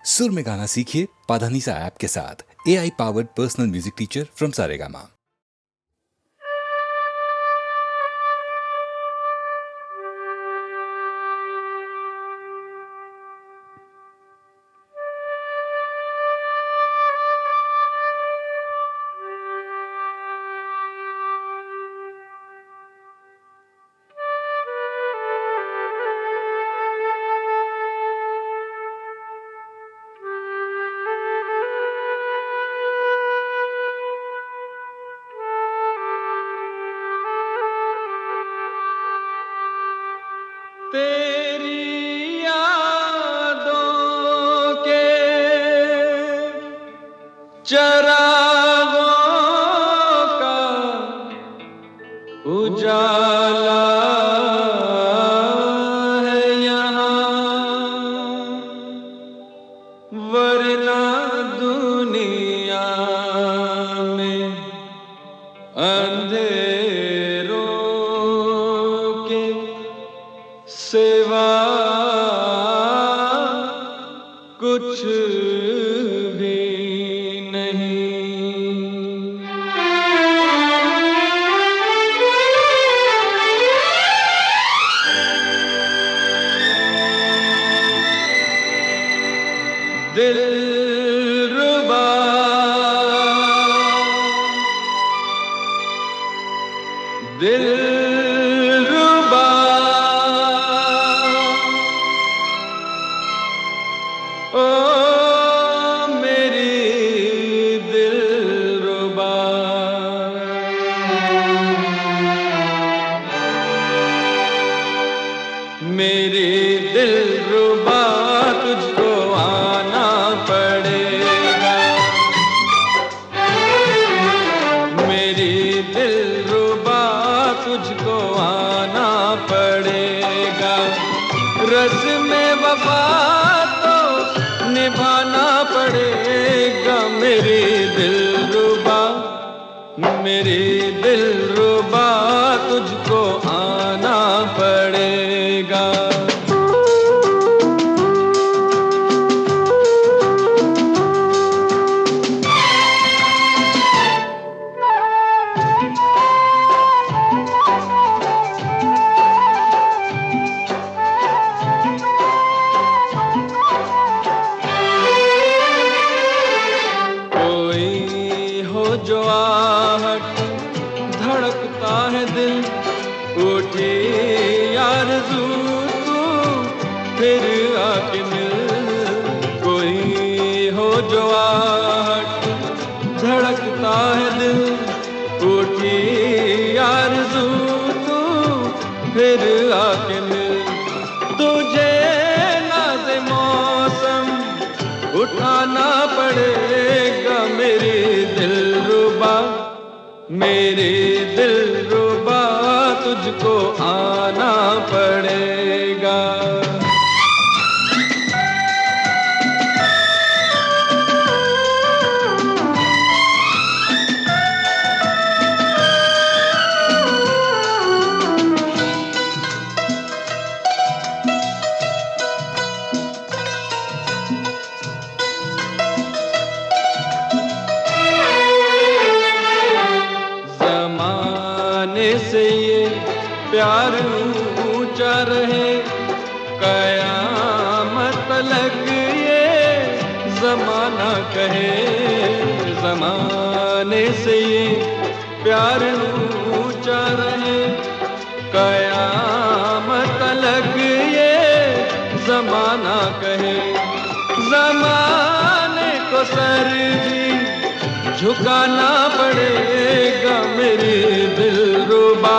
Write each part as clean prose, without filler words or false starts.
सुर में गाना सीखिए पाधानीसा ऐप के साथ। AI powered personal music teacher from Saregama. तेरी यादों के चरागों का उजाला है यहाँ, वरना दुनिया में अंधेरों के सेवा कुछ भी नहीं। दिलरुबा दिलरुबा ओ मेरी दिलरुबा, मेरी दिलरुबा तुझको आना पड़ेगा, मेरी दिलरुबा तुझको आना पड़ेगा। रस्म वफा तो निभाना पड़ेगा, मेरी दिलरुबा, मेरी दिलरुबा तुझको आना पड़ेगा। जो आहट धड़कता है दिल, उठी आरज़ू तू फिर आके मिल। कोई हो जो आहट धड़कता है दिल, उठी आरज़ू तू फिर आके मिल। तुझे नाज़े मौसम उठाना पड़ेगा, मेरी दिलरुबा, मेरी दिलरुबा तुझको आना पड़ेगा। से ये प्यार ऊंचा रहे, कयामत तलक ये ज़माना कहे। ज़माने से ये प्यार ऊंचा रहे, कयामत तलक ये ज़माना कहे। ज़माने को सर भी झुकाना पड़ेगा, मेरी दिलरुबा,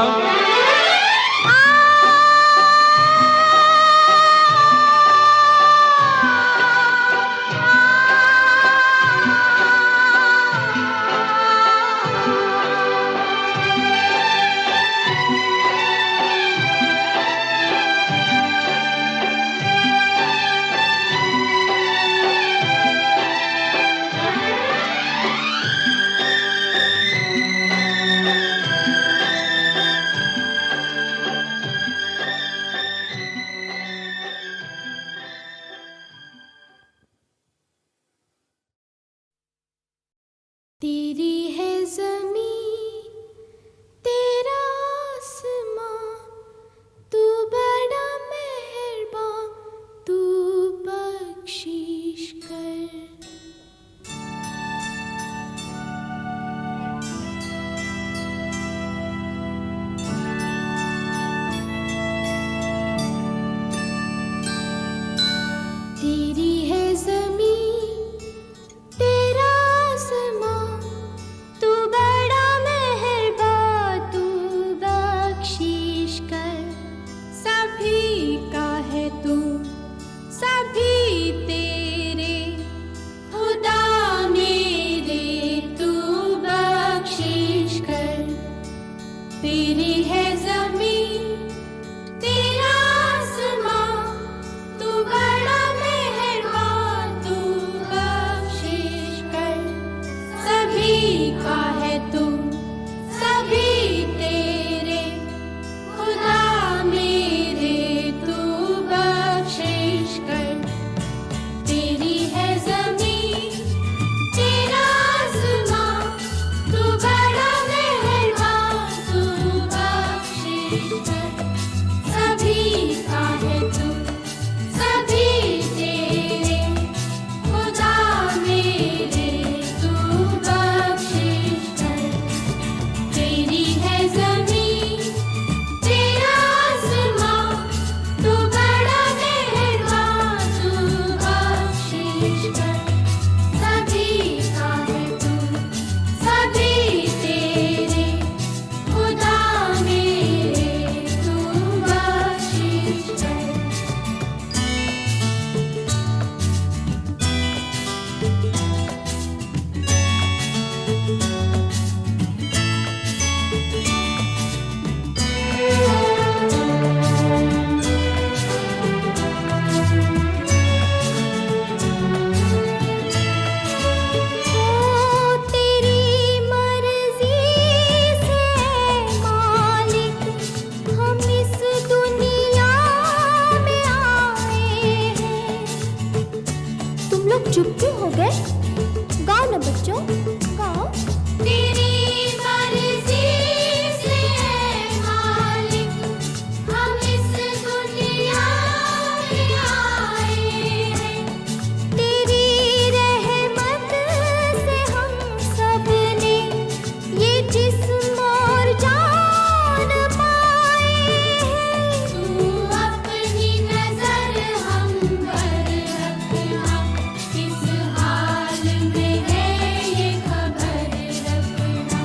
तेरी है ज़मीं तेरा आसमां, तू बड़ा मेहरबान, तू बख्शिश कर। तेरी है ज़मीं तेरा आसमां, तू बड़ा मेहरबान, तू बख्शिश कर। सभी का है तू, सभी तेरे, खुदा मेरे तू बख्शिश कर। तेरी है ज़मीं तेरा आसमां, तू बड़ा मेहरबान, तू बख्शिश कर। सभी का है तू, सभी तेरे, खुदा मेरे तू बख्शिश कर। तेरी है ज़मीं तेरा आसमां, तू बड़ा मेहरबान, तू बख्शिश कर। सभी का है तू, सभी तेरे, खुदा मेरे तू बख्शिश कर। तेरी है ज़मीं तेरा आसमां, तू बड़ा मेहरबान, तू बख्शिश कर। सभी का है तू, सभी तेरे, खुदा मेरे तू बख्शिश कर। तेरी मर्जी से मालिक, हम इस दुनिया में आए हैं। तुम लोग चुप क्यों हो गए? गाओ ना बच्चों, गाओ। तेरी मर्जी से मालिक, हम इस दुनिया में आए हैं। तेरी रहमत से हम सब ने ये जिस्म और जान पाए हैं। तू अपनी नजर हम पर रखना, किस हाल में है ये खबर रखना।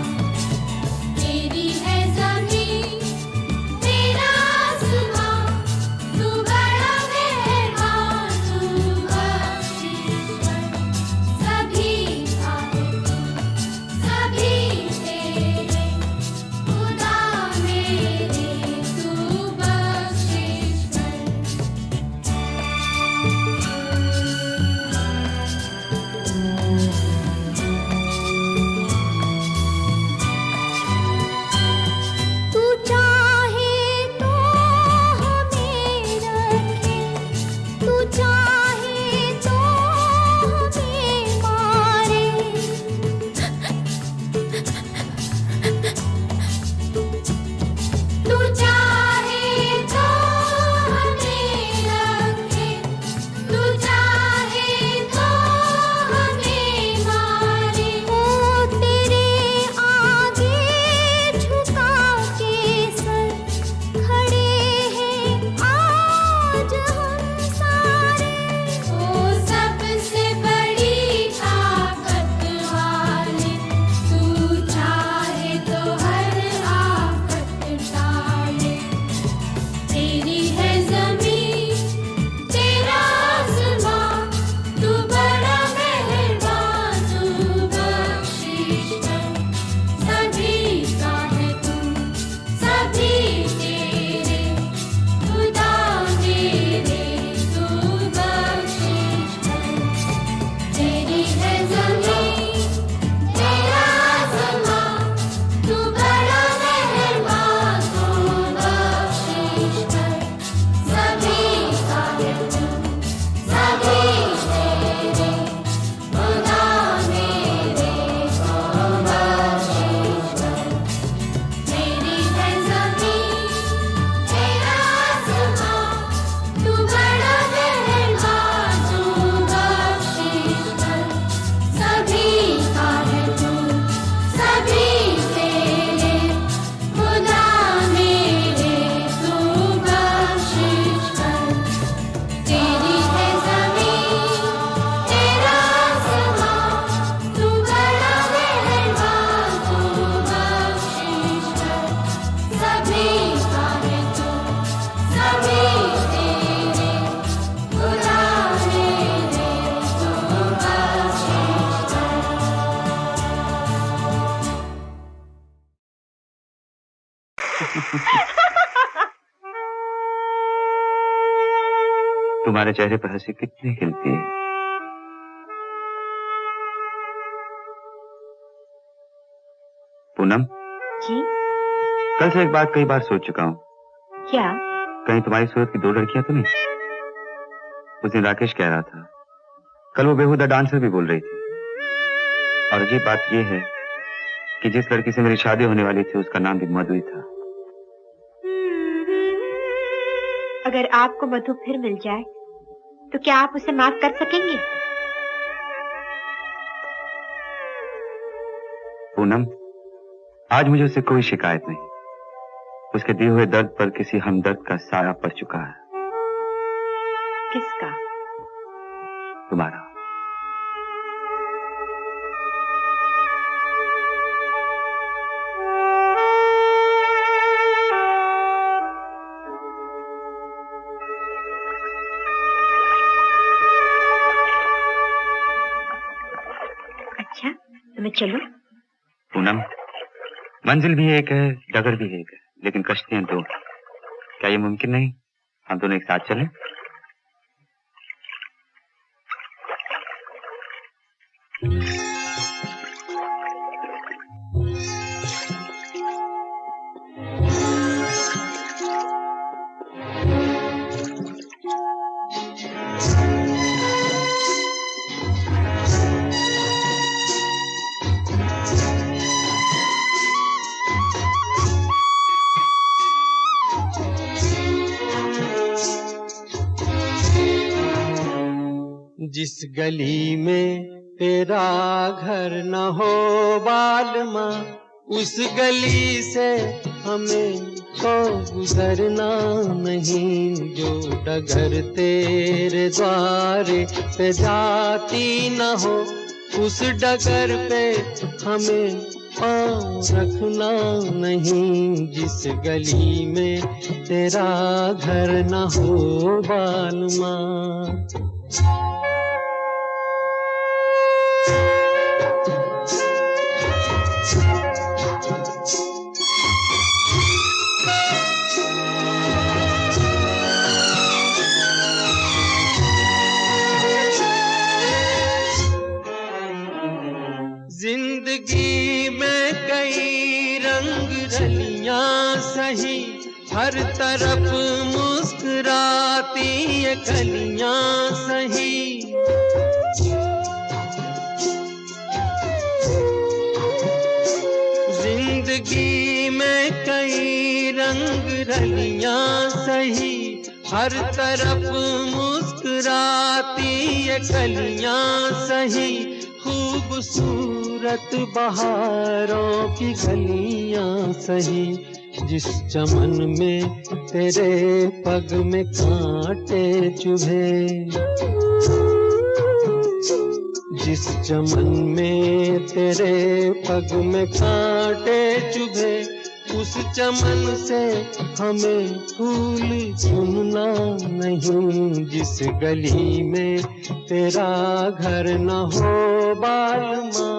तुम्हारे चेहरे पर हंसी कितनी खिलती है। पूनम जी? कल से एक बात कई बार सोच चुका हूँ। क्या? कहीं तुम्हारी सूरत की 2 लड़कियां तो नहीं? उस दिन राकेश कह रहा था, कल वो बेहुदा डांसर भी बोल रही थी। और अजीब बात यह है कि जिस लड़की से मेरी शादी होने वाली थी उसका नाम भी मधु ही था। अगर आपको मधु फिर मिल जाए तो क्या आप उसे माफ कर सकेंगे? पूनम, आज मुझे उससे कोई शिकायत नहीं। उसके दिए हुए दर्द पर किसी हमदर्द का साया पड़ चुका है। किसका? तुम्हारा। अच्छा, तो मैं चलूं? पूनम, मंजिल भी एक है, डगर भी एक है, लेकिन कश्तियां 2। क्या ये मुमकिन नहीं हम दोनों एक साथ चलें? जिस गली में तेरा घर न हो बालमा, उस गली से हमें तो गुजरना नहीं। जो डगर तेरे द्वारे पे जाती न हो, उस डगर पे हमें पाँव रखना नहीं। जिस गली में तेरा घर न हो बालमा। जिंदगी में कई रंग रलियां सही, हर तरफ मुस्कुराती ये कलियां सही। जिंदगी में कई रंग रलियां सही, हर तरफ मुस्कुराती ये कलियां सही। खूबसूरत बहारों की गलियां सही, जिस चमन में तेरे पग में कांटे चुभे। जिस चमन में तेरे पग में कांटे चुभे, उस चमन से हमें फूल चुनना नहीं। जिस गली में तेरा घर न हो बालमा।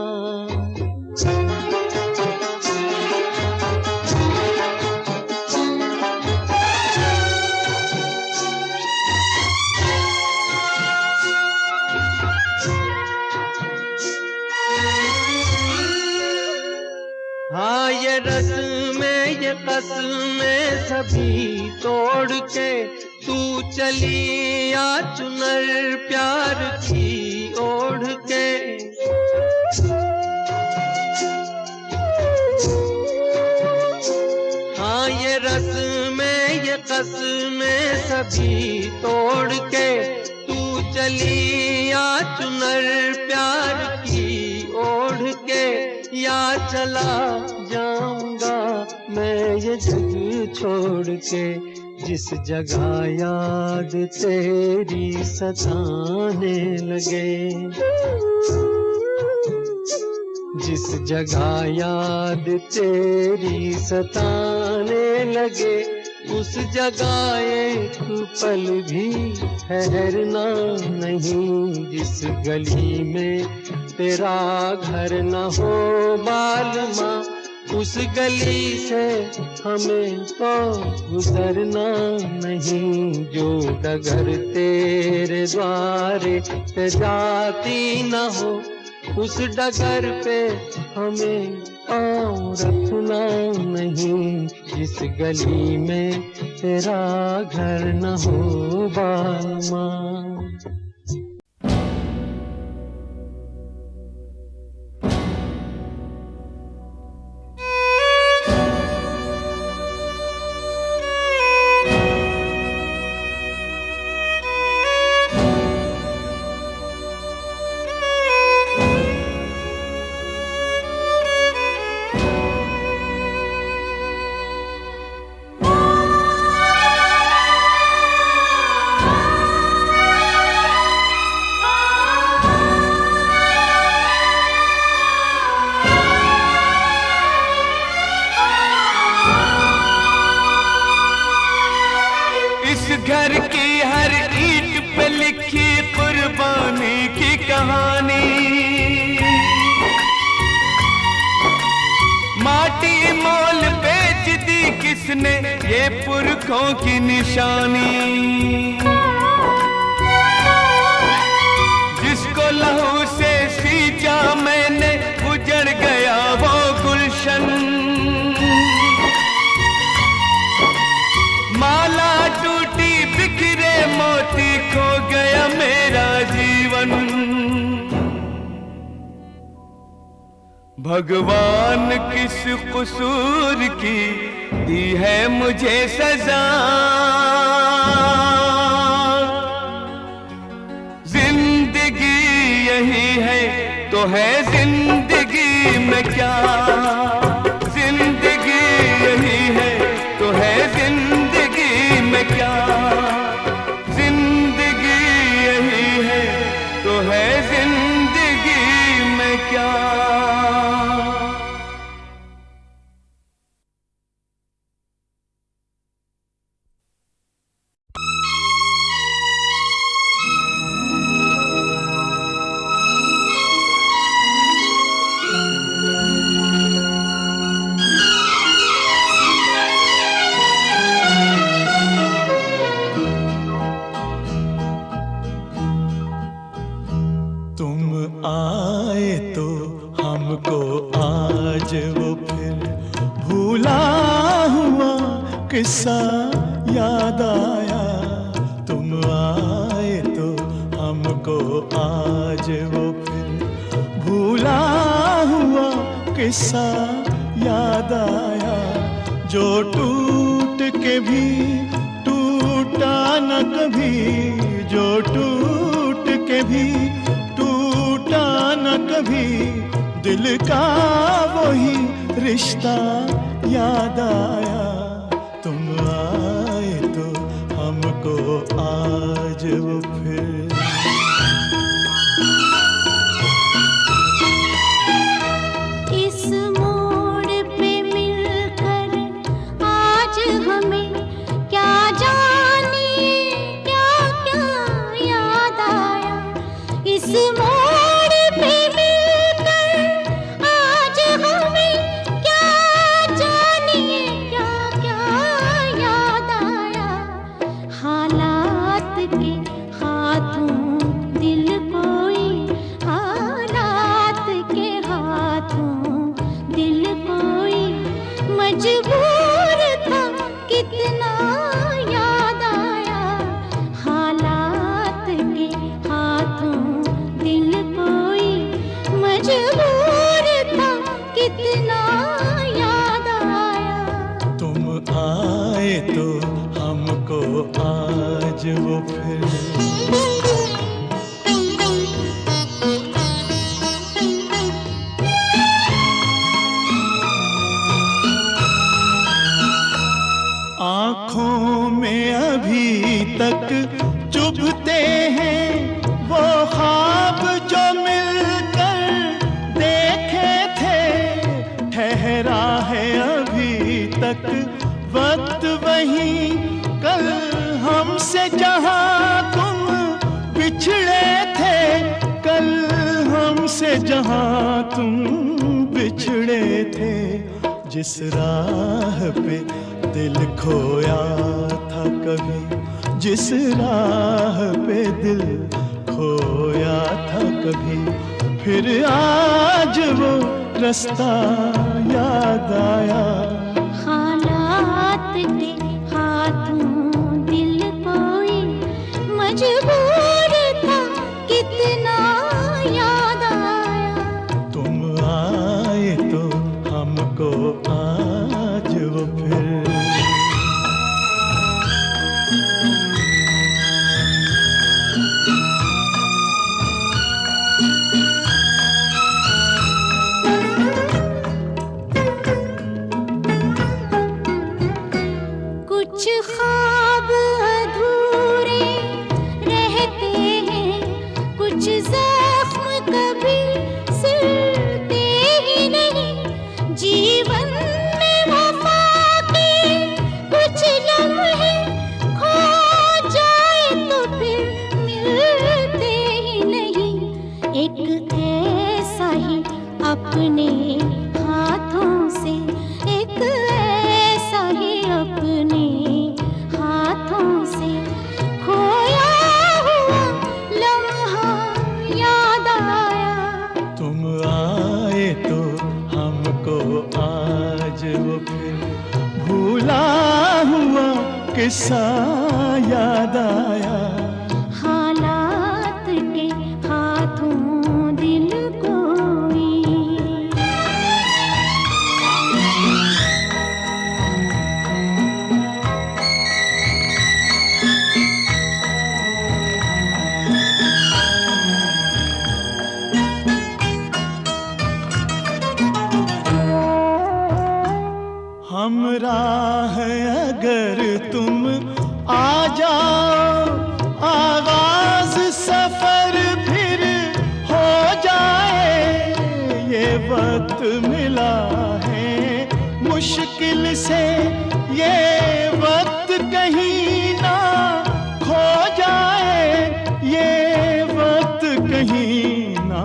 हाँ, ये रस्में ये कसमें सभी तोड़ के तू चली आ चुनर प्यार की ओढ़ के। हाँ, ये रस्में ये कसमें सभी तोड़ के तू चली आ चुनर प्यार की ओढ़ के। या चला जाऊंगा मैं ये जग छोड़ के, जिस जगह याद तेरी सताने लगे। जिस जगह याद तेरी सताने लगे, उस जगह एक पल भी ठहरना नहीं। जिस गली में तेरा घर न हो बालमा, उस गली से हमें तो गुजरना नहीं, जो डगर तेरे द्वारे से जाती न हो, उस डगर पे हमें पाँव रखना नहीं, जिस गली में तेरा घर न हो बालमा। घर की हर ईंट पे लिखी कुर्बानी की कहानी, माटी मोल बेच दी किसने ये पुरखों की निशानी, जिसको लहू से सींचा मैंने उजड़ गया वो गुलशन, माला टूटी बिखरे मोती खो गया मेरा जीवन। भगवान किस कसूर की दी है मुझे सजा, जिंदगी यही है तो है जिंदगी में क्या, जिंदगी यही है तो है जिंदगी में क्या, जिंदगी यही है तो है जिंदगी में क्या। किस्सा याद आया, तुम आए तो हमको आज वो फिर भूला हुआ किस्सा याद आया, जो टूट के भी टूटा न कभी, जो टूट के भी टूटा न कभी, दिल का वही रिश्ता याद आया, तुम आए तो हमको आज वो फिर। इस मोड़ पे मिलकर आज हमें क्या जाने क्या क्या याद आया, इस मोड़ पे मिलकर आज हमें क्या जाने क्या क्या याद आया, हालात के हाथों दिल कोई, हालात के हाथों दिल कोई मजबूर था कितना याद आया, हालात के हाथों दिल कोई मजबूर था कितना याद आया। तुम आए तो हमको आज वो फिर। आँखों में अभी तक चुभते हैं वो ख्वाब जो मिलकर देखे थे, ठहरा है अभी तक वक्त वही, कल हमसे जहाँ तुम बिछड़े थे, कल हमसे जहाँ तुम बिछड़े थे, जिस राह पे दिल खोया था कभी, जिस राह पे दिल खोया था कभी, फिर आज वो रास्ता याद आया। हालात के हाथों दिल कोई मजबूर था, कितना याद आया। तुम आए तो हमको आज वो फिर कुछ ख्वाब अधूरे रहते हैं, कुछ जख्म कभी सिलते ही नहीं। जीवन में वफा के कुछ लम्हे खो जाए तो फिर मिलते ही नहीं। एक ऐसा ही अपने हाथों से, एक ऐसा ही अपने हाथों से खोया हुआ लम्हा याद आया। तुम आए तो हमको आज वो फिर भूला हुआ किस्सा याद आया। हालात के हाथों दिल कोई हमरा है अगर तुम आ जाओ, आगाज सफर फिर हो जाए। ये वक्त मिला है मुश्किल से, ये वक्त कहीं ना खो जाए। ये वक्त कहीं ना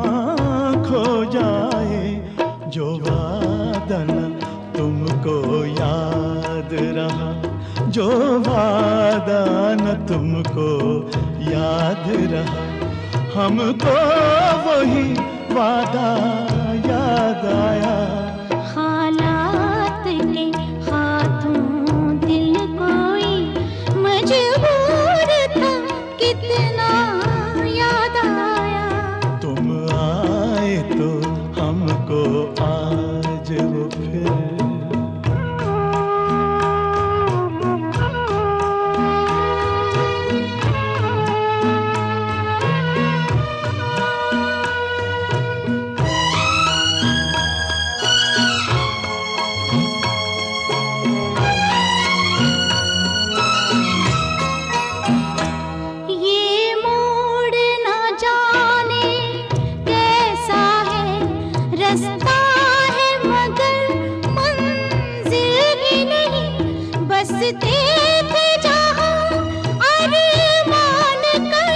खो जाए। जो वादा न तुमको याद रहा, जो वादा न तुमको याद रहा, हमको वही वादा याद आया। हालात के हाथों दिल कोई मजबूर था, कितना याद आया। तुम आए तो हमको आज वो फिर ये मोड़ ना जाने कैसा है, रास्ता है मगर मंजिल ही नहीं। बसते थे जहाँ अरमान कर,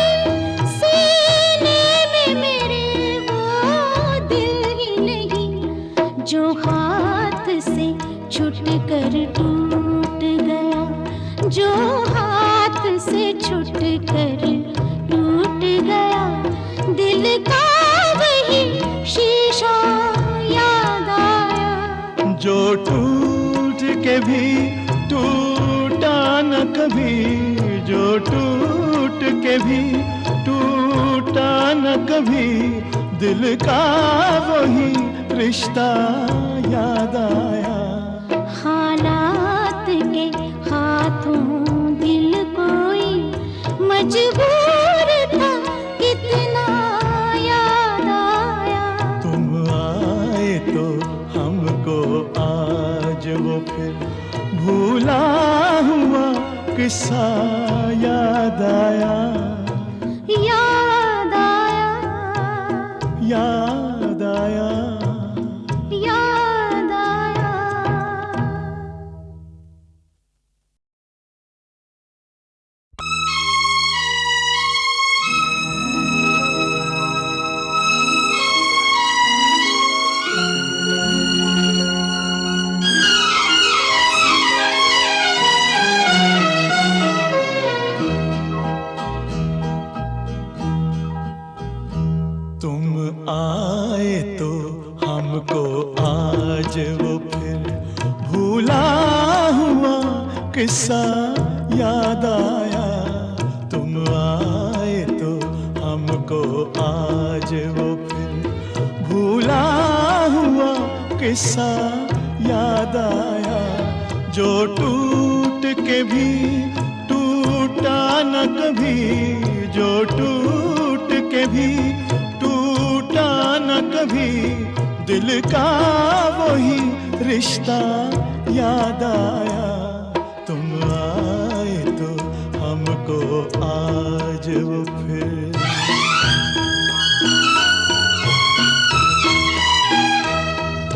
सीने में मेरे वो दिल ही नहीं। जो हाथ से छूट कर टूट गया, जो हाथ से छूट कर टूट गया, दिल का वही शीशा याद आया। जो टूट के भी टूटा न कभी, जो टूट के भी टूटा न कभी, दिल का वही रिश्ता याद आया। हालात के हाथों दिल कोई मजबूर था, कितना याद आया। तुम आए तो हमको आज वो फिर भूला हुआ किस्सा याद आया। याद आया, याद आया। याद आया। आए तो हमको आज वो फिर भूला हुआ किस्सा याद आया। तुम आए तो हमको आज वो फिर भूला हुआ किस्सा याद आया। जो टूट के भी टूटा न कभी, जो टूट के भी टूटा न कभी, दिल का वही रिश्ता याद आया। तुम आए तो हमको आज वो फिर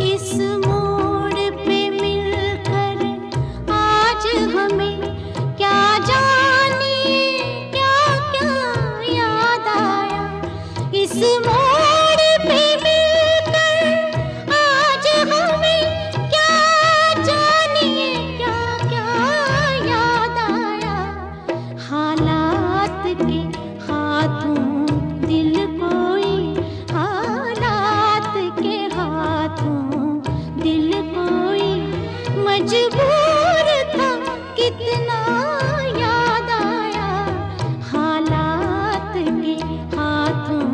इस मोड़ पे मिलकर आज हमें क्या जाने क्या क्या याद आया। इस मोड़ पे मिलकर आज हमें क्या जाने क्या क्या याद आया। हालात के हाथों दिल कोई, हालात के हाथों दिल कोई मजबूर था कितना याद आया। हालात के हाथों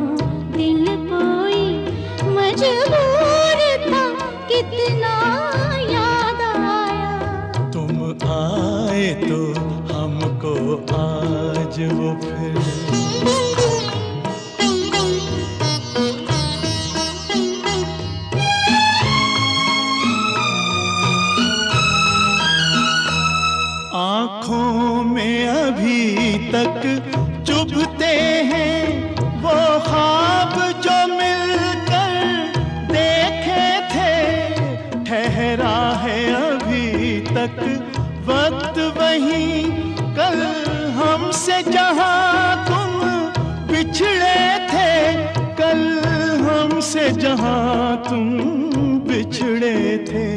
दिल कोई मजबूर था कितना याद आया। तुम आए तो हमको आज वो फिर आँखों में अभी तक चुभते हैं वो ख्वाब जो मिलकर देखे थे। ठहरा है अभी तक वक्त वही, कल हमसे जहाँ तुम बिछड़े थे, कल हमसे जहाँ तुम बिछड़े थे।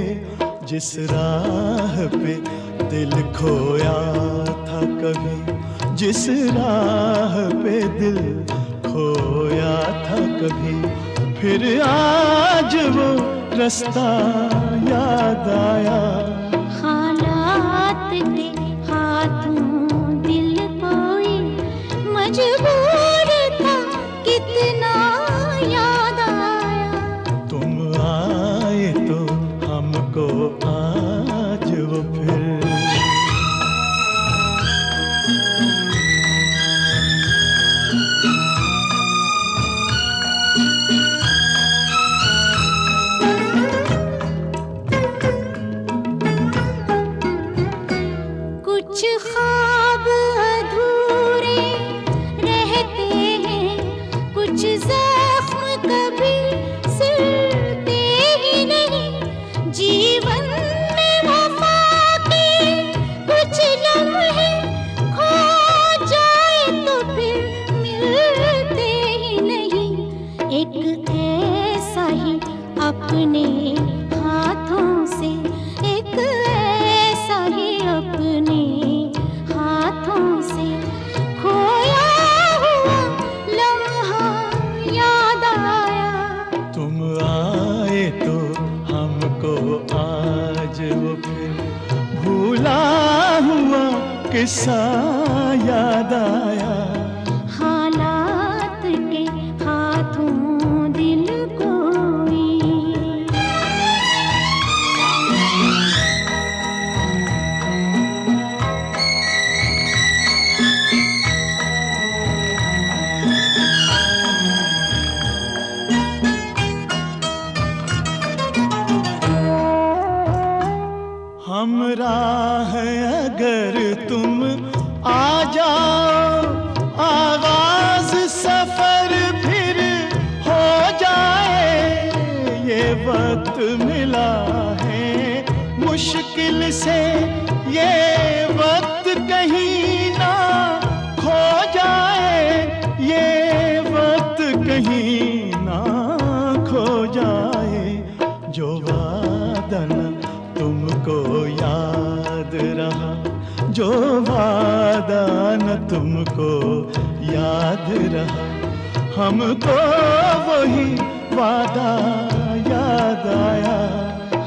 जिस राह पे दिल खोया था कभी, जिस राह पे दिल खोया था कभी, फिर आज वो रास्ता याद आया। हालात के हाथों दिल कोई मजबूर था कितना याद आया। तुम आए तो हमको आज वो फिर कुछ ख्वाब अधूरे रहते हैं, कुछ जख्म कभी सिलते ही नहीं। जीवन में वफा के कुछ लम्हे खो जाए तो फिर मिलते ही नहीं। एक ऐसा ही अपने हाथों से, एक ऐसा ही अपने हाथों से खोया हुआ लम्हा याद आया। तुम आए तो हमको आज वो फिर भूला हुआ किस्सा याद आया। हालात के हाथों दिल कोई हमरा है अगर तुम आ जाओ, आगाज सफर फिर हो जाए। ये वक्त मिला है मुश्किल से, ये वक्त कहीं ना खो जाए, ये वक्त कहीं ना खो जाए। जो वादा न तुमको याद रहा, जो वादा न तुमको याद रहा, हमको वही वादा याद आया।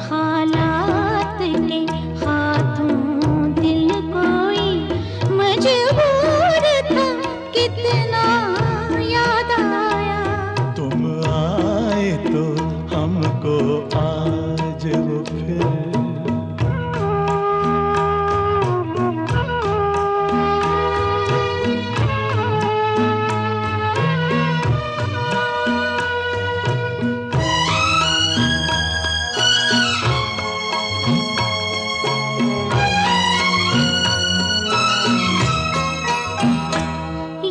हालात के हाथों दिल कोई मजबूर था, कितना याद आया। तुम आए तो हमको आज वो फिर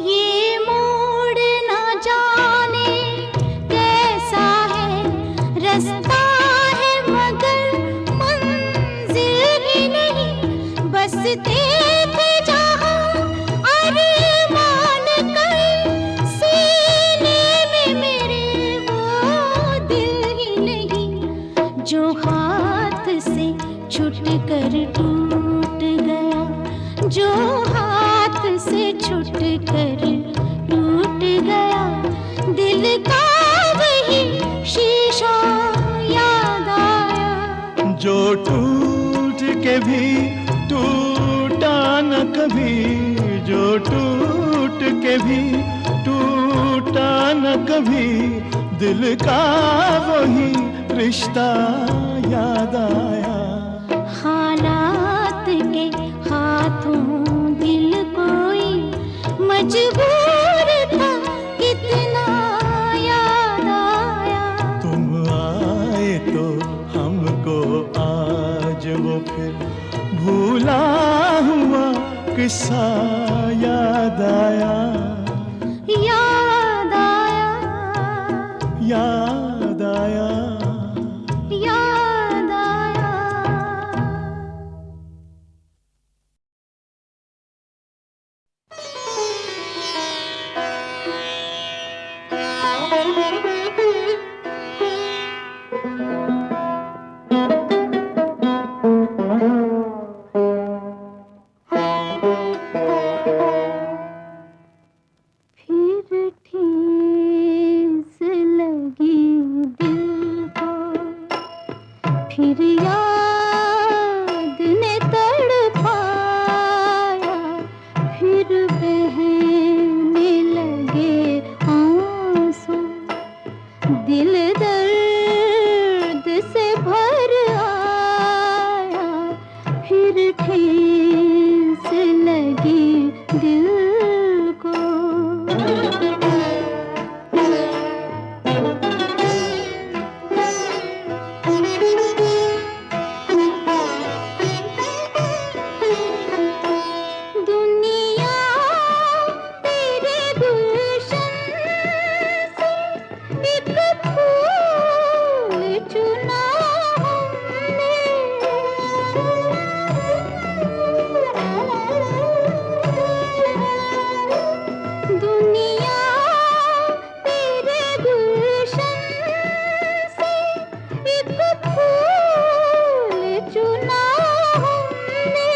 ये मोड़ ना जाने कैसा है, रास्ता है मगर मंजिल ही नहीं। बसते थे जहाँ अरमान कर, सीने में मेरे वो दिल ही नहीं। जो हाथ से छूट कर टूट गया, जो हाथ से छूट कर टूट गया, दिल का वही शीशा याद आया। जो टूट के भी टूटा न कभी, जो टूट के भी टूटा न कभी, दिल का वही रिश्ता याद आया। हालात के हाथों दिल कोई मजबूर था, कितना याद आया। तुम आए तो हमको आज वो फिर भूला हुआ किस्सा याद आया। याद आया, याद आया। याद आया। फिर ठेस लगी दिल को, फिर याद ने तड़पाया, फिर बहने लगे आंसू, दिल दर्द से भर आया, फिर ठेस लगी दिल को। दुनिया तेरे गुलशन से एक फूल चुना हमने। दुनिया तेरे गुलशन से एक फूल चुना हमने,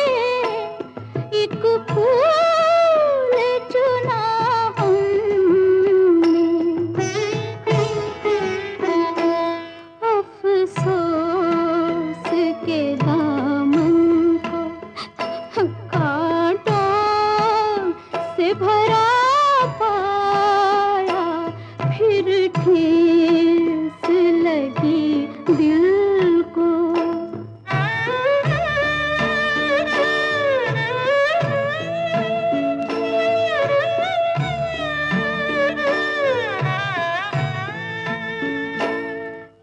एक फूल चुना हमने। अफसोस के दामन को कांटों से भरा पाया, फिर ठेस लगी दिल को।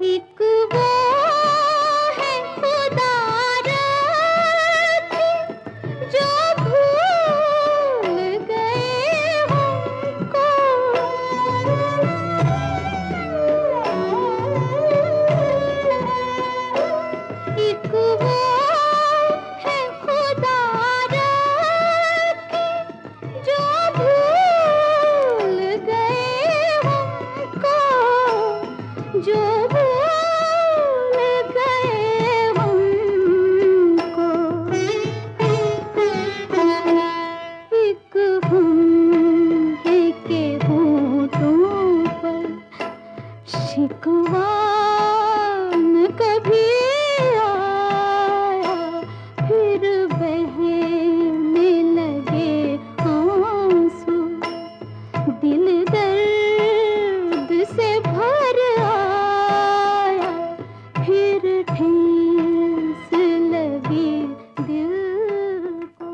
एक वो है खुदा रखे, जो भूल गए हमको। एक वो है खुदा रखे, जो भूल गए हमको, जो भूल गए हमको। एक हम है के होठों पकवान कभी आया, फिर बहने लगे आंसू, दिल दर्द से भर आया, फिर ठेस लगी दिल को।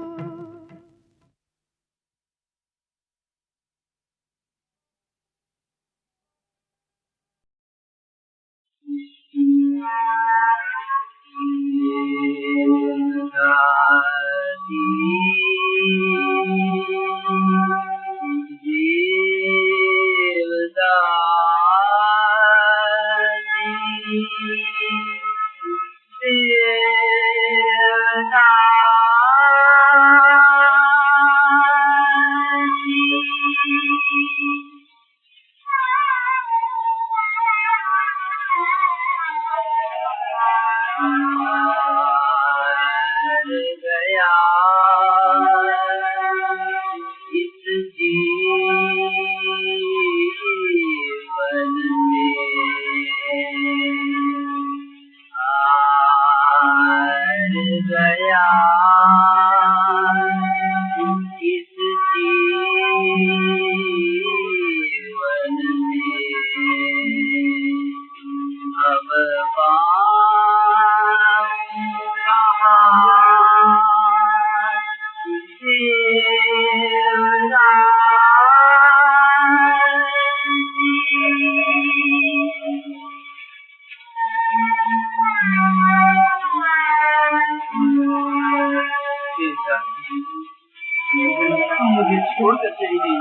मुझे छोड़कर चली गई,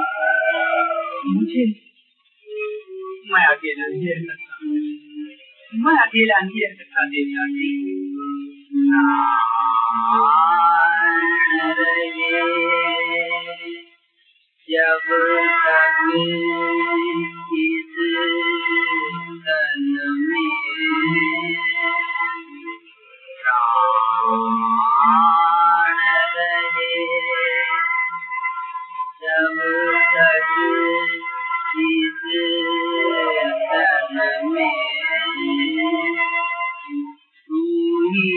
मुझे मैं अकेला नहीं रह सकता, मैं अकेला नहीं रह सकता देवदासी। जब तक इस तन में प्राण रहे, जब तक इस तन में तू ही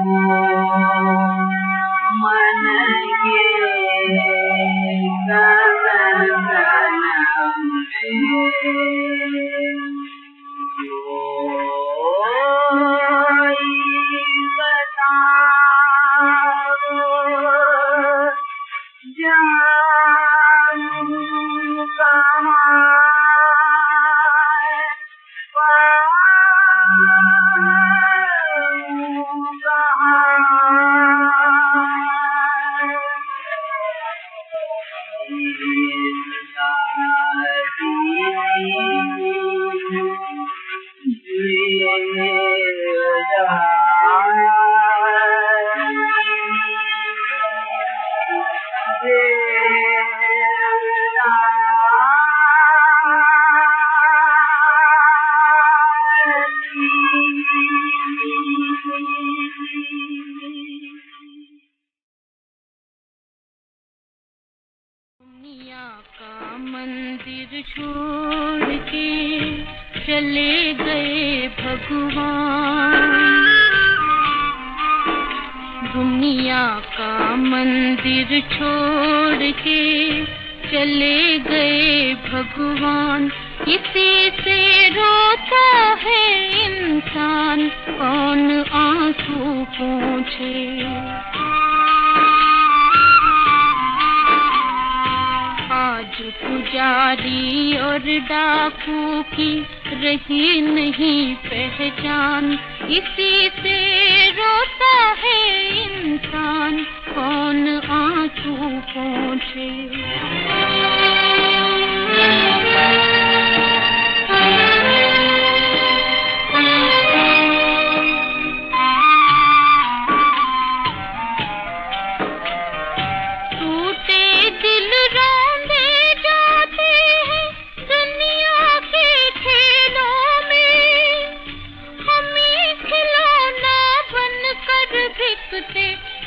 हो मन के सनम में, कोई बताओ जान कहाँ दुनिया का मंदिर छोड़ के चले गए भगवान, दुनिया का मंदिर छोड़ के चले गए भगवान, इसी से रोता है इंसान, कौन आंसू पोंछे। आज पुजारी और डाकू की रही नहीं पहचान, इसी से रोता है इंसान, कौन आंसू पोंछे।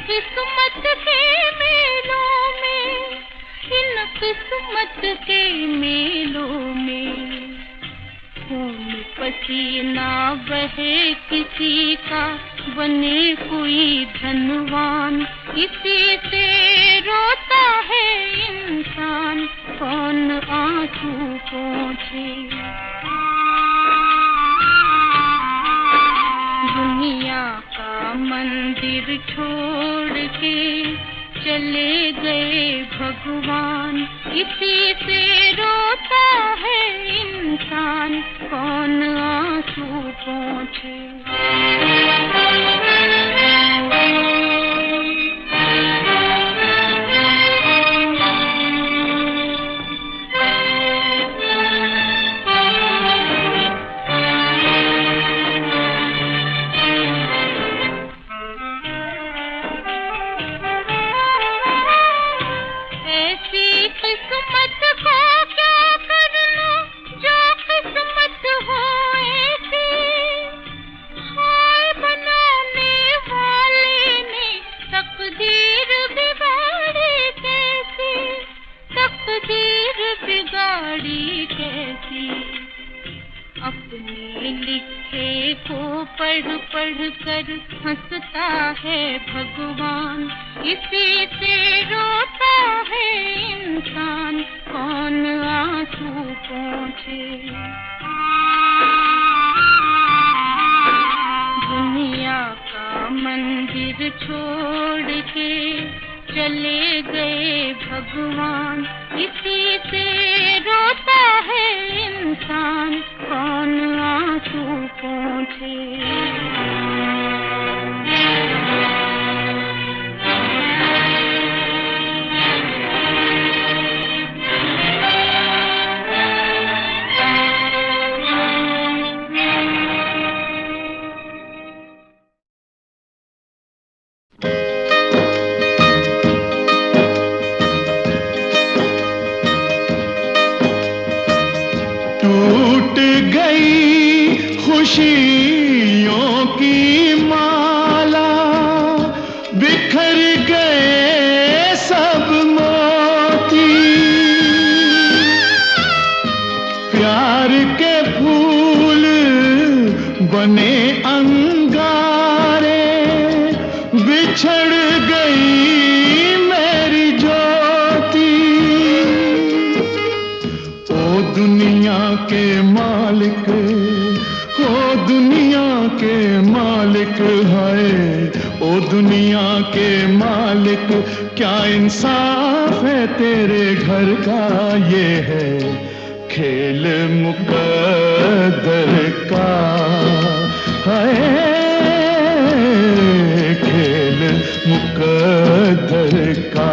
किस्मत के मेलों में, इन किस्मत पसीना बहे किसी का, बने कोई धनवान, इसी से रोता है इंसान, कौन आंसू पोंछे। दुनिया का मंदिर छोड़ के चले गए भगवान, इसी से रोता है इंसान, कौन आंसू पोंछे। अपने लिखे को पढ़ पढ़ कर हंसता है भगवान, इसी से रोता है इंसान, कौन आंसू पोंछे। दुनिया का मंदिर छोड़ के चले गए भगवान, इसी से रोता है इंसान, कौन आंसू पोंछे। खुशियों की माला, बिखर गए सब मोती, प्यार के फूल बने अंगारे, बिछड़ गई मेरी ज्योति। ओ दुनिया के मालिक, ओ दुनिया के मालिक है, ओ दुनिया के मालिक, क्या इंसाफ है तेरे घर का, ये है खेल मुकद्दर का, है खेल मुकद्दर का,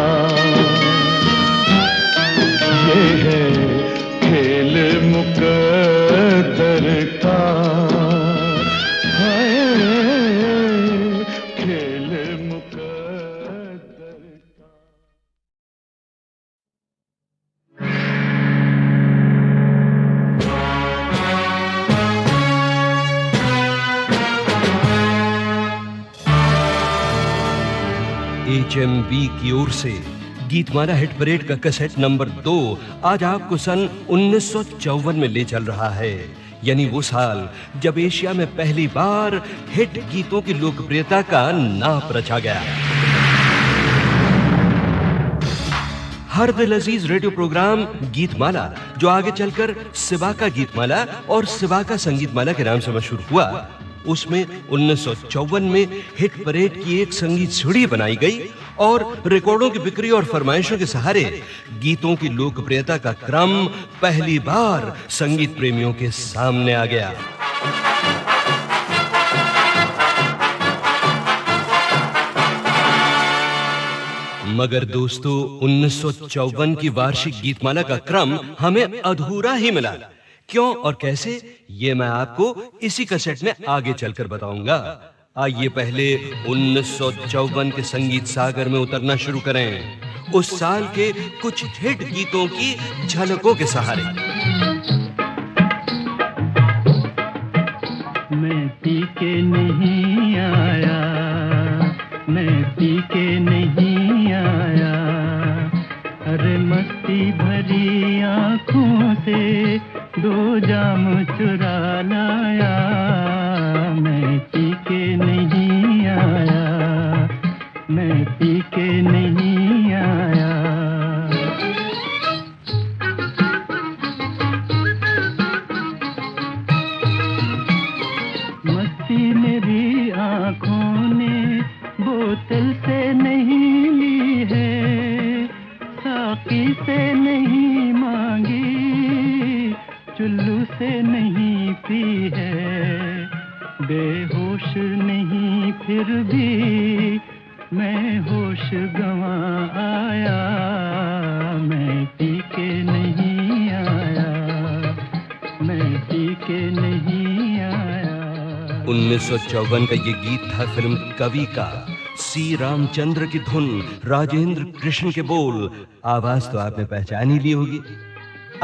ये है खेल मुकद्दर का। HMV की ओर से गीतमाला हिट परेड का कैसेट नंबर 2 आज आपको सन 1954 में ले चल रहा है, यानी वो साल जब एशिया में पहली बार हिट गीतों की लोकप्रियता का नाप रचा गया। हर दिल अजीज रेडियो प्रोग्राम गीतमाला, जो आगे चलकर सिवा का गीतमाला और सिवा का संगीतमाला के नाम से मशहूर हुआ, उसमें 1954 में हिट परेड की एक संगीत सीढ़ी बनाई गई और रिकॉर्डों की बिक्री और फरमाइशों के सहारे गीतों की लोकप्रियता का क्रम पहली बार संगीत प्रेमियों के सामने आ गया। मगर दोस्तों, 1954 की वार्षिक गीतमाला का क्रम हमें अधूरा ही मिला। क्यों और कैसे, ये मैं आपको इसी कैसेट में आगे चलकर बताऊंगा। आइए पहले 1954 के संगीत सागर में उतरना शुरू करें, उस साल के कुछ हिट गीतों की झलकों के सहारे। मैं पी के नहीं आया, मैं पी के नहीं आया, अरे मस्ती भरी आंखों से दो जाम चुरा लाया, मैं पी के नहीं आया, मैं पी के नहीं आया। मस्ती मेरी आँखों ने बोतल से नहीं ली है, साकी से नहीं मांगी, चुल्लू से नहीं पी है, बेहोश नहीं फिर भी मैं होश गंवा आया, मैं पी के नहीं आया, मैं पी के नहीं आया। 1954 का ये गीत था फिल्म कवि का। सी रामचंद्र की धुन, राजेंद्र कृष्ण के बोल, आवाज तो आपने पहचान ही ली होगी।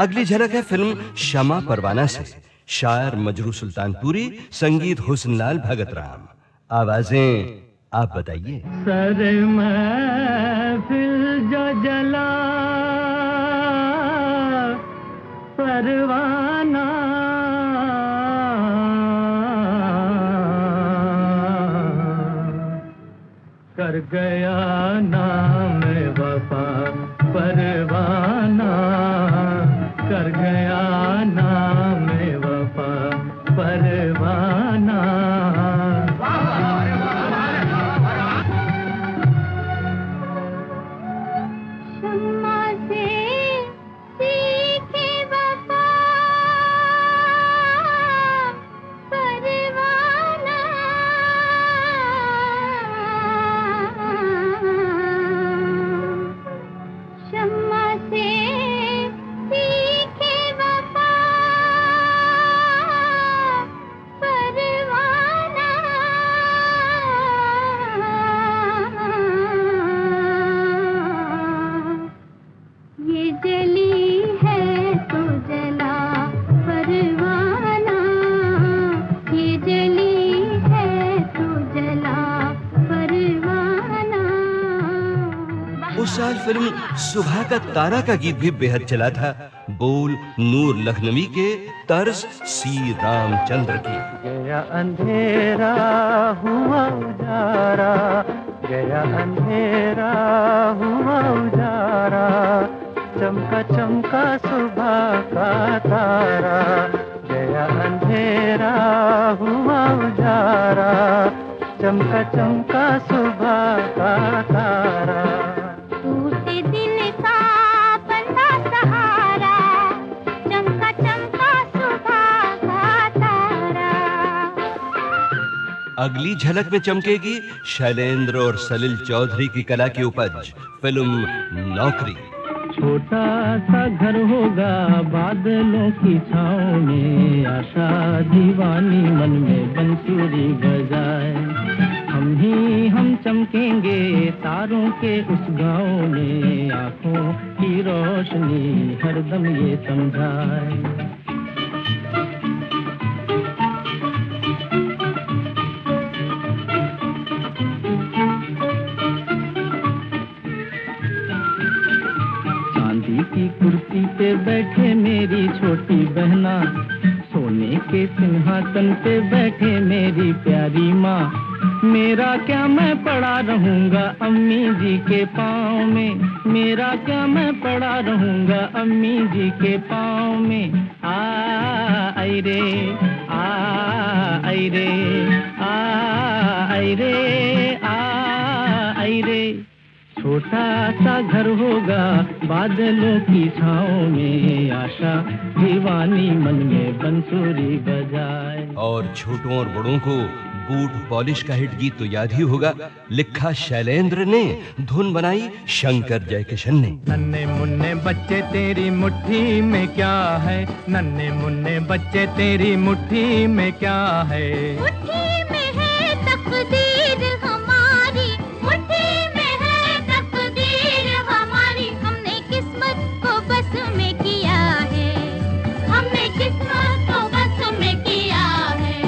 अगली झलक है फिल्म शमा परवाना से। शायर मजरू सुल्तानपुरी, संगीत हुस्नलाल भगत राम, आवाजें आप बताइए। सर महफिल जो जला परवाना, कर गया नाम वफा परवाना, कर गया नाम वफा परवाना। उस साल फिल्म सुबह का तारा का गीत भी बेहद चला था। बोल नूर लखनवी के, तर्ज सी रामचंद्र की। गया अंधेरा हुआ उजारा, गया अंधेरा हुआ उजारा, चमका चमका सुबह का तारा, गया अंधेरा हुआ उजारा, चमका चमका सुबह का तारा। टूटे दिल का बंदा सहारा, चमका चमका सुबह का तारा। अगली झलक में चमकेगी शैलेंद्र और सलिल चौधरी की कला की उपज, फिल्म नौकरी। छोटा सा घर होगा बादलों की छाँव में, आशा दीवानी मन में बंसुरी बजाए, हम चमकेंगे तारों के उस गाँव में, आँखों की रोशनी हरदम ये समझाए। की कुर्सी पे बैठे मेरी छोटी बहना, सोने के सिंहासन पे बैठे मेरी प्यारी माँ, मेरा क्या मैं पड़ा रहूंगा अम्मी जी के पाँव में, मेरा क्या मैं पड़ा रहूंगा अम्मी जी के पाँव में। आई रे आई रे आई रे आई रे। छोटा सा घर होगा बादलों की छाँव में, आशा दीवानी मन में बंसुरी बजाए। और छोटों और बड़ों को बूट पॉलिश का हिट गीत तो याद ही होगा, लिखा शैलेंद्र ने, धुन बनाई शंकर जयकिशन ने। नन्हे मुन्ने बच्चे तेरी मुट्ठी में क्या है, नन्हे मुन्ने बच्चे तेरी मुट्ठी में क्या है, मुट्ठी में है तकदीर हमारी, मुट्ठी में है तकदीर हमारी, हमने किस्मत को बस में किया है, हमने किस्मत को बस में किया है।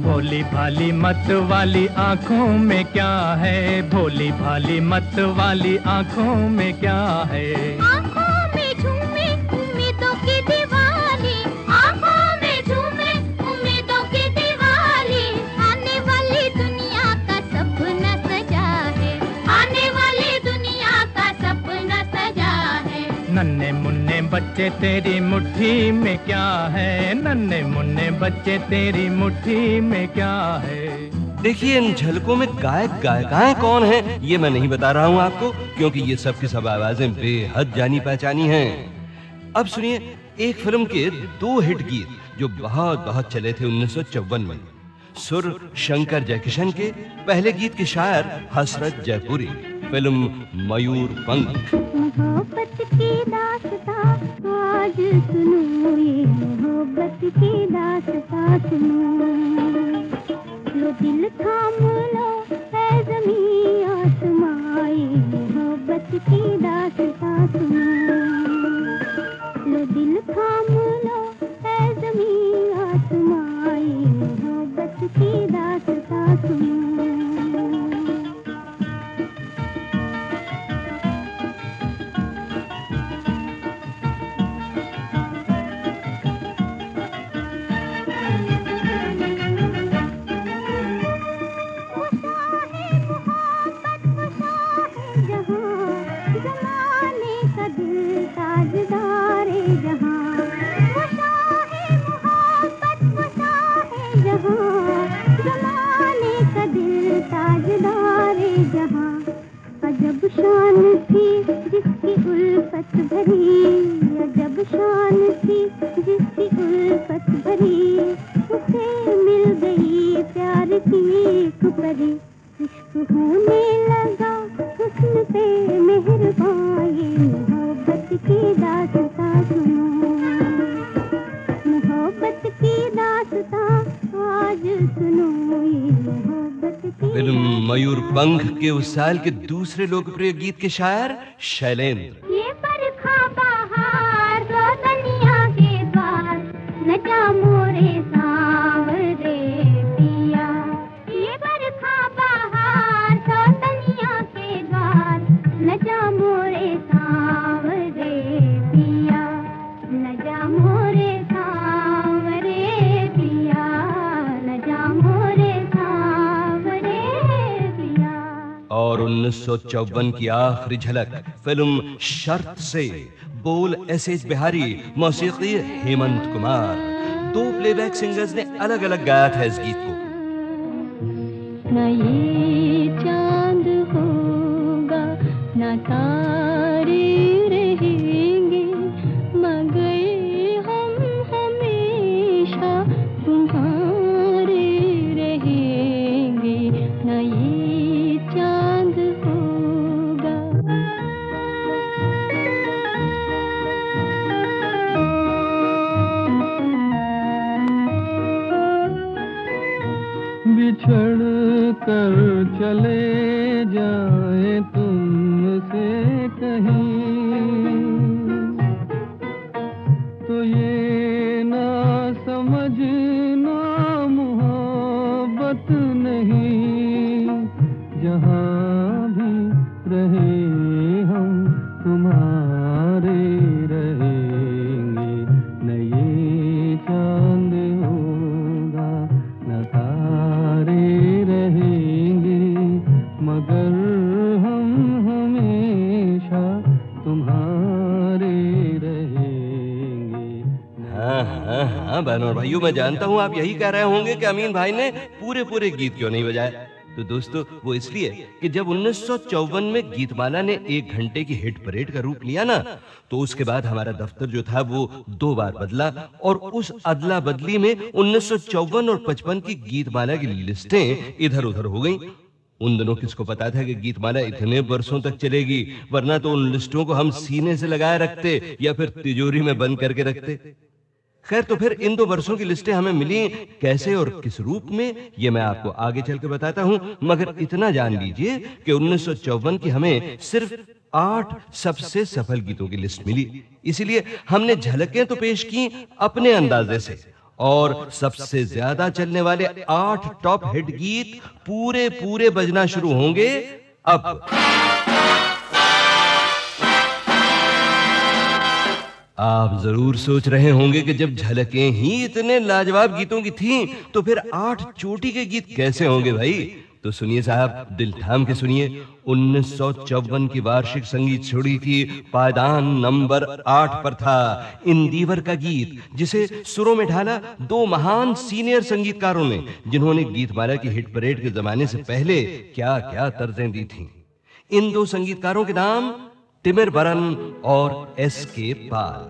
भोली भाली मत वाली आँखों में क्या है, भोली भाली मत वाली आँखों में क्या है, आँखों में झूमे उम्मीदों की दिवाली, बच्चे तेरी मुट्ठी में क्या है, नन्हे मुन्ने बच्चे तेरी मुट्ठी में क्या है। देखिए इन झलकों में गायक गायिकाएं कौन हैं ये मैं नहीं बता रहा हूं आपको, क्योंकि ये सब की सब आवाजें बेहद जानी पहचानी हैं। अब सुनिए एक फिल्म के 2 हिट गीत जो बहुत चले थे 1954 में। सुर शंकर जयकिशन के, पहले गीत के शायर हसरत जयपुरी, फिल्म मयूर पंख। मोहब्बत की दास्तां आज सुनो, ये मोहब्बत की दास्तां सुनो। लो दिल थाम लो है ज़मीं आसमां, ये मोहब्बत की दास्तां सुनो। लो दिल थाम लो है ज़मीं आसमां, ये मोहब्बत की दास्तां सुनो। अजब शान थी जिसकी उल्फत भरी, अजब शान थी जिसकी उल्फत भरी, उसे मिल गई प्यार की एक परी। इश्क होने लगा हुस्न पे मेहरबान, ये मोहब्बत की दास्तां सुनो। मोहब्बत की दास्तां आज सुनो, ये मोहब्बत की। फिल्म मयूर पंख के उस साल के दूसरे लोकप्रिय गीत के शायर शैलेंद्र। ये बरखा बहार दो दुनिया के द्वार, न जा मोरे सांवरे पिया। ये बरखा बहार दो दुनिया के द्वार, न जा मोरे सांवरे पिया, न जा मोरे सांवरे पिया, न जा मोरे सांवरे पिया। और 1954 की आखिरी झलक फिल्म शर्त से, बोल एस.एच. बिहारी, मौसीकी हेमंत कुमार। 2 प्लेबैक सिंगर्स ने अलग अलग गाया था इस गीत को। न ये चांद होगा न तारे रहेंगे, मगर हम हमेशा तुम्हारे रहेंगे। न ये चांद होगा। बिछड़ कर चले जाए तुमसे कहीं, तो ये ना समझना मोहब्बत नहीं। जहाँ भी रहे हम तुम्हारे रहेंगे। न ये चांद होगा न तारे रहेंगे, मगर हम हमेशा तुम्हारे रहेंगे। हाँ बहनों और भाइयों, मैं जानता हूँ आप यही कह रहे होंगे कि अमीन भाई ने पूरे गीत क्यों नहीं बजाए। तो दोस्तों वो इसलिए कि जब 1954 में गीतमाला ने 1 घंटे की हिट परेड का रूप लिया ना, तो उसके बाद हमारा दफ्तर जो था वो 2 बार बदला, और उस अदला बदली में 1954 और 55 की गीतमाला की लिस्टें इधर उधर हो गईं। उन दिनों किसको पता था कि गीतमाला इतने वर्षों तक चलेगी, वरना तो उन लिस्टों को हम सीने से लगाए रखते या फिर तिजोरी में बंद करके रखते। खैर, तो फिर इन 2 वर्षों की लिस्टें हमें मिली कैसे और किस रूप में, ये मैं आपको आगे चल के बताता हूं। मगर इतना जान लीजिए कि 1954 की हमें सिर्फ 8 सबसे सफल गीतों की लिस्ट मिली। इसीलिए हमने झलकें तो पेश की अपने अंदाजे से, और सबसे ज्यादा चलने वाले 8 टॉप हिट गीत पूरे बजना शुरू होंगे अब। आप जरूर सोच रहे होंगे कि जब झलकें ही इतने लाजवाब गीतों की थीं, तो फिर 8 चोटी के गीत कैसे होंगे भाई। तो सुनिए साहब, दिल थाम के सुनिए। 1954 की वार्षिक संगीत छोड़ी की पायदान नंबर 8 पर था इंदिवर का गीत, जिसे सुरों में ढाला दो महान सीनियर संगीतकारों ने, जिन्होंने गीतमाला की हिट परेड के जमाने से पहले क्या क्या तर्जें दी थीं। इन दो संगीतकारों के नाम तिमिर बरन और एस.के. पाल।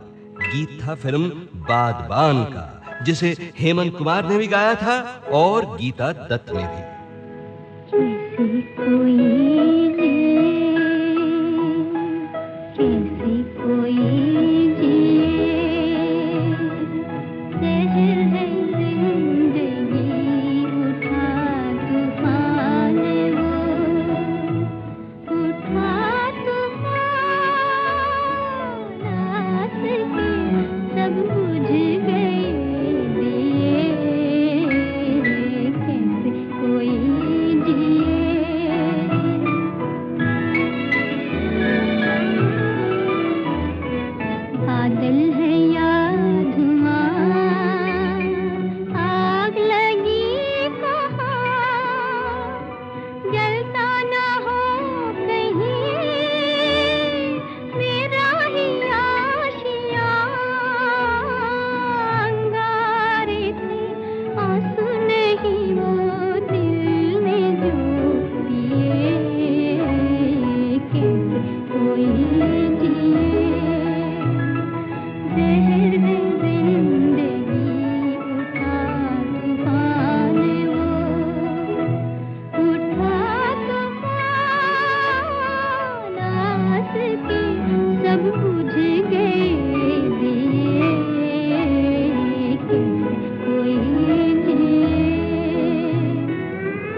गीत था फिल्म बादबान का, जिसे हेमंत कुमार ने भी गाया था और गीता दत्त ने भी। कैसे कोई जिए, शहर है जिंदगी, उठा तूफान वो, उठा तूफान, आस के सब बुझ गए दिए, कैसे कोई जिए। बादल है या धुआं, आग लगी कहाँ, जलता ना हो कहीं मेरा ही आशियाँ, अंगारे थे आंसू नहीं वो दिल ने जो पिए, कैसे कोई जिए। शहर है जिंदगी, उठा तूफान वो, उठा तूफान, आस के सब बुझ गए दिए, कैसे कोई जिए।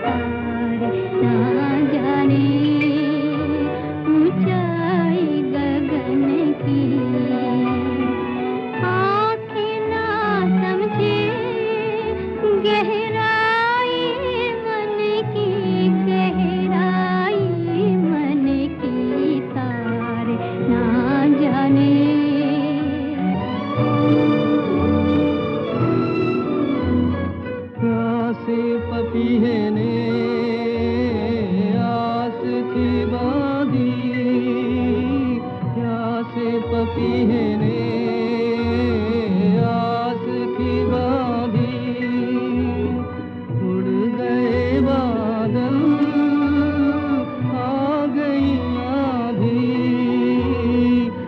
तारे ना जाने ऊंचाई गगन की, आँखें ना समझे गहराई मन की, गहराई मन की, तारे ना जाने। प्यासे पपीहे ने आस थी बांधी, प्यासे पपीहे ने आस थी बांधी, उड़ गए बादल, आ गई आंधी,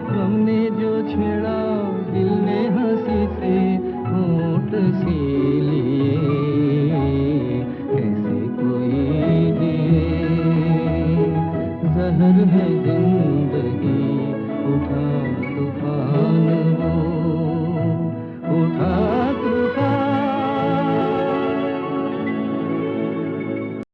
गम ने जो छेड़ा दिल ने हंसी से होंठ सी लिए, कैसे कोई जिए। जहर है जिंदगी,